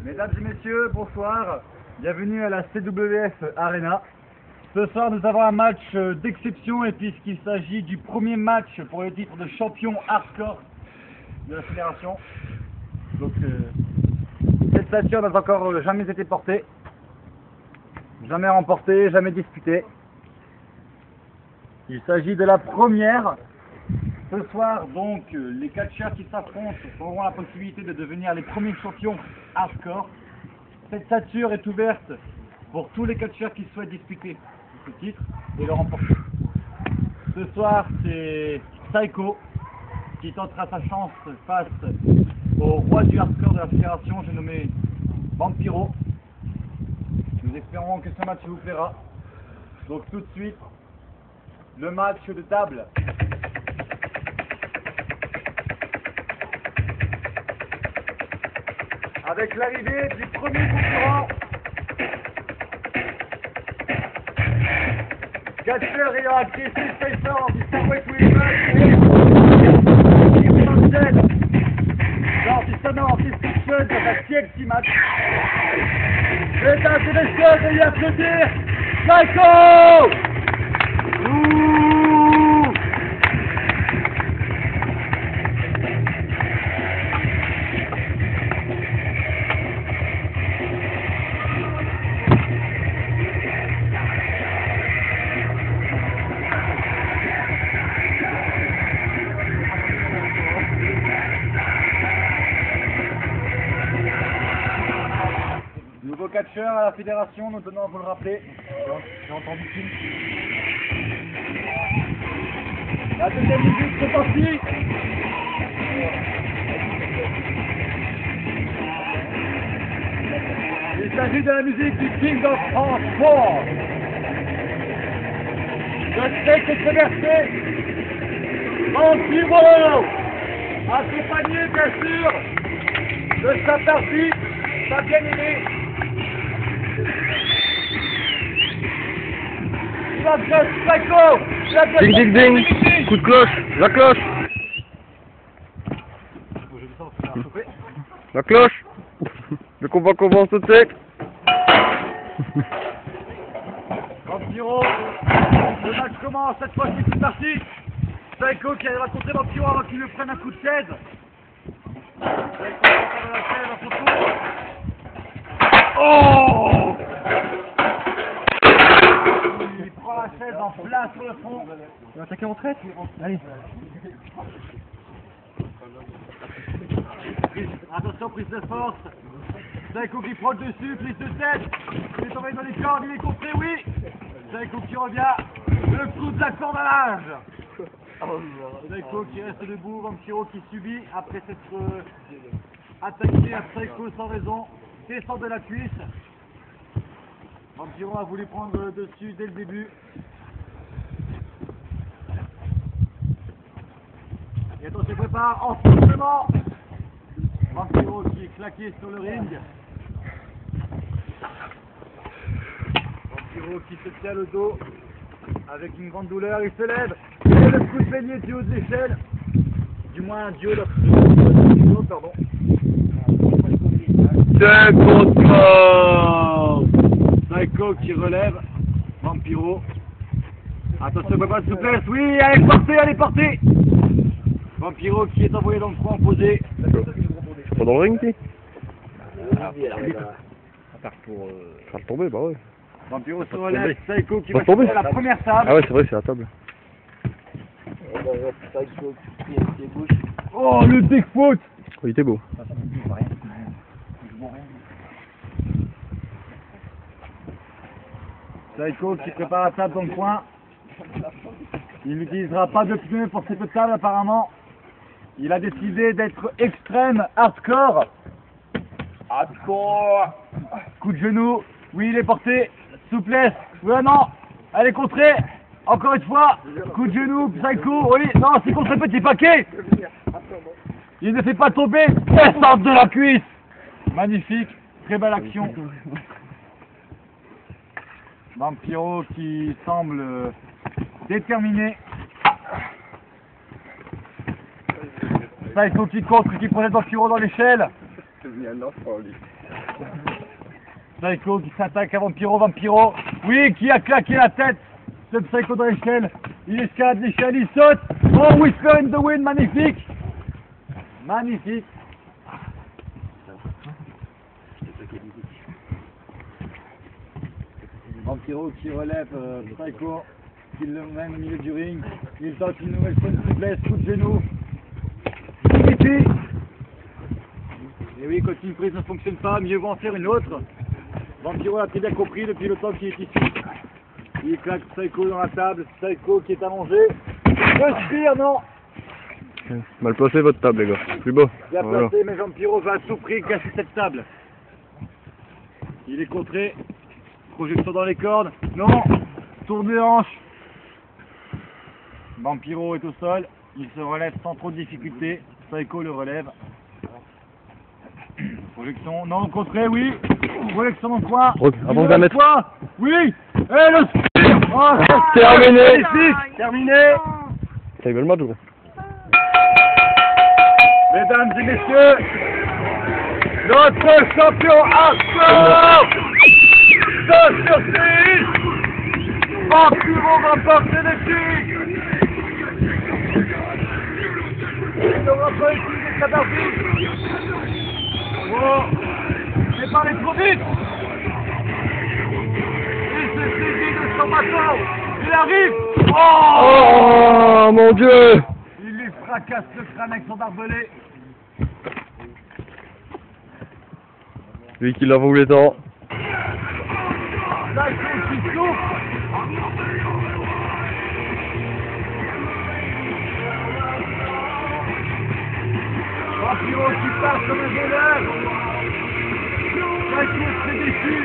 Mesdames et messieurs, bonsoir. Bienvenue à la CWF Arena. Ce soir, nous avons un match d'exception et puisqu'il s'agit du premier match pour le titre de champion hardcore de la fédération. Donc, cette ceinture n'a encore jamais été portée, jamais remportée, jamais disputée. Il s'agit de la première. Ce soir, donc, les catcheurs qui s'affrontent auront la possibilité de devenir les premiers champions hardcore. Cette ceinture est ouverte pour tous les catcheurs qui souhaitent disputer ce titre et le remporter. Ce soir, c'est Psycho qui tentera sa chance face au roi du hardcore de la fédération, j'ai nommé Vampiro. Nous espérons que ce match vous plaira. Donc tout de suite, le match de table. Avec l'arrivée du premier concurrent, catcheur ayant acquis 6 spacers du Starway Williams et Irlandais lors du Summer Anticipation de la TLC match. Mesdames et messieurs, veuillez applaudir Psycho! Nouveau catcheur à la fédération, nous tenons à vous le rappeler. J'ai entendu film. La deuxième musique, c'est parti. Il s'agit de la musique du King of Transport. Le texte est traversé en Vampiro, accompagné bien sûr de sa partie, sa bien-aimée. Ding ding ding, coup de cloche, la cloche. La cloche. Le combat commence tout de suite. Vampiro, le match commence, cette fois-ci c'est parti. Psycho qui a raconté Vampiro avant qu'il lui prenne un coup de chaise. Oh! Il prend la chaise en plein sur le front. Il va attaquer en traite. Allez. Attention, prise de force. Psycho qui prend le dessus, prise de tête. Il est envoyé dans les cordes, il est contré, oui. Psycho qui revient. Le coup de la corde à l'âge. Psycho qui reste debout, Vampiro qui subit après s'être attaqué à Psycho sans raison. Descend de la cuisse. Vampiro a voulu prendre le dessus dès le début. Et attention, il prépare enfoncement. Vampiro qui est claqué sur le ring. Vampiro qui se tient le dos avec une grande douleur. Il se lève. Et le coup de peigné du haut de l'échelle. Du moins du haut de pardon. C'est contre. Psycho qui relève. Vampiro. Attention, pas de souplesse. Oui, elle est portée, elle est portée. Vampiro qui est envoyé dans le coin opposé. C'est pas dans le ring, qui pour faire le tomber, bah ouais. Vampiro se relève. Psycho qui Va va tomber. chercher la première table. Ah ouais, c'est vrai, c'est la table. Oh, le Bigfoot. Oh, il était beau. Psycho qui prépare la table dans le coin. Il n'utilisera pas de pneus pour cette table apparemment. Il a décidé d'être extrême hardcore. Hardcore. Coup de genou. Oui, il est porté. Souplesse. Oui, non. Elle est contrée. Encore une fois. Coup de genou. Psycho. Oui, non, c'est contre le petit paquet. Il ne fait pas tomber. Descente de la cuisse. Magnifique. Très belle action. Vampiro qui semble déterminé. Psycho qui contre, qui projette Vampiro dans l'échelle. devenu un enfant, lui. Psycho qui s'attaque à Vampiro, Vampiro, oui, qui a claqué la tête. Ce Psycho dans l'échelle, il escalade l'échelle, il saute. Oh, Whisper in the wind, magnifique. Magnifique. Vampiro qui relève Psycho, qui le mène au milieu du ring. Il tente une nouvelle fois une souplesse, coup de genou. Magnifique. Et oui, quand une prise ne fonctionne pas, mieux vaut en faire une autre. Vampiro a très bien compris depuis le temps qu'il est ici. Il claque Psycho dans la table, Psycho qui est allongé. Respire, non. Mal placé votre table, les gars. Plus beau. Bien Voilà. placé, mais Vampiro va à tout prix casser cette table. Il est contré. Projection dans les cordes. Non. Tour de hanche. Vampiro est au sol. Il se relève sans trop de difficulté. Psycho le relève. Projection. Non, contré, oui. Projection dans le coin. Avant de la mettre. Oui. Et le spear. Oh, Terminé. magnifique. Terminé. Ça y va le match ou quoi? Mesdames et messieurs, notre champion hardcore 2 sur 6, Vampiro remporte le titre. Il n'aura pas utilisé sa barbie. Oh, j'ai parlé trop vite. Il se saisit de son bâton. Il arrive. Oh mon Dieu! Il lui fracasse le crâne avec son barbelé. Lui qui l'a voulu tant. Psycho qui souffle. Vampiro qui passe comme un voleur. Psycho très déçu.